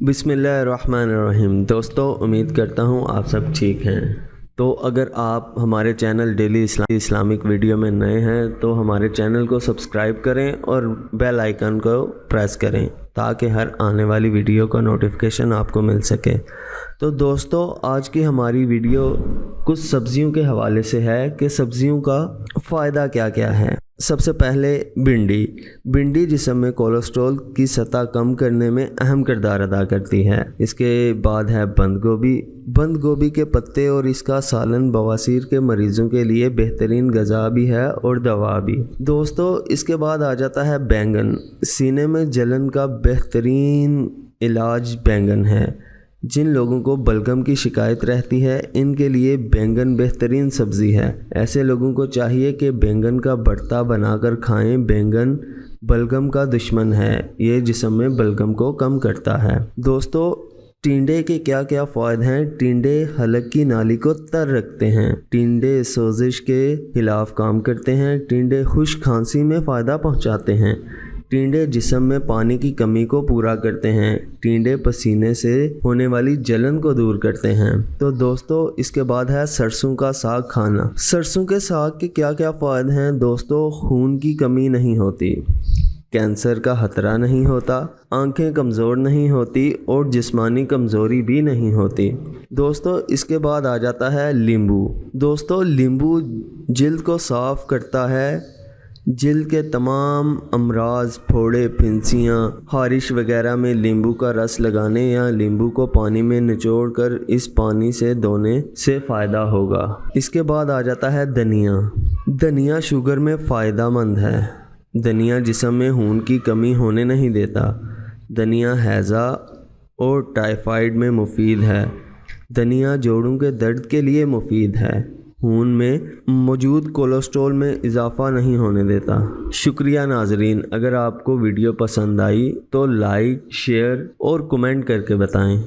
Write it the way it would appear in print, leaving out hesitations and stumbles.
बिस्मिल्लाहिर्रहमानिर्रहीम। दोस्तों, उम्मीद करता हूँ आप सब ठीक हैं। तो अगर आप हमारे चैनल डेली इस्लामिक वीडियो में नए हैं तो हमारे चैनल को सब्सक्राइब करें और बेल आइकन को प्रेस करें ताकि हर आने वाली वीडियो का नोटिफिकेशन आपको मिल सके। तो दोस्तों, आज की हमारी वीडियो कुछ सब्जियों के हवाले से है कि सब्जियों का फ़ायदा क्या क्या है। सबसे पहले भिंडी जिस्म में कोलेस्ट्रॉल की सतह कम करने में अहम किरदार अदा करती है। इसके बाद है बंद गोभी के पत्ते और इसका सालन बवासीर के मरीज़ों के लिए बेहतरीन ग़िज़ा भी है और दवा भी। दोस्तों, इसके बाद आ जाता है बैंगन। सीने में जलन का बेहतरीन इलाज बैंगन है। जिन लोगों को बलगम की शिकायत रहती है इनके लिए बैंगन बेहतरीन सब्ज़ी है। ऐसे लोगों को चाहिए कि बैंगन का भरता बनाकर खाएं। बैंगन बलगम का दुश्मन है, ये जिस्म में बलगम को कम करता है। दोस्तों, टिंडे के क्या क्या फ़ायदे हैं। टिंडे हलक की नाली को तर रखते हैं। टिंडे सोजिश के खिलाफ काम करते हैं। टिंडे खुश्क खांसी में फ़ायदा पहुंचाते हैं। टिंडे जिस्म में पानी की कमी को पूरा करते हैं। टिंडे पसीने से होने वाली जलन को दूर करते हैं। तो दोस्तों, इसके बाद है सरसों का साग खाना। सरसों के साग के क्या क्या फ़ायदे हैं। दोस्तों, खून की कमी नहीं होती, कैंसर का खतरा नहीं होता, आंखें कमज़ोर नहीं होती और जिस्मानी कमज़ोरी भी नहीं होती। दोस्तों, इसके बाद आ जाता है नींबू। दोस्तों, नींबू जिल्द को साफ़ करता है। जिल्द के तमाम अमराज, फोड़े, फिंसियाँ, खारिश वगैरह में नींबू का रस लगाने या नींबू को पानी में निचोड़ कर इस पानी से धोने से फ़ायदा होगा। इसके बाद आ जाता है धनिया शुगर में फ़ायदेमंद है। धनिया जिस्म में खून की कमी होने नहीं देता। धनिया हैज़ा और टाइफाइड में मुफीद है। धनिया जोड़ों के दर्द के लिए मुफीद है। खून में मौजूद कोलेस्ट्रॉल में इजाफ़ा नहीं होने देता। शुक्रिया नाजरीन। अगर आपको वीडियो पसंद आई तो लाइक, शेयर और कमेंट करके बताएं।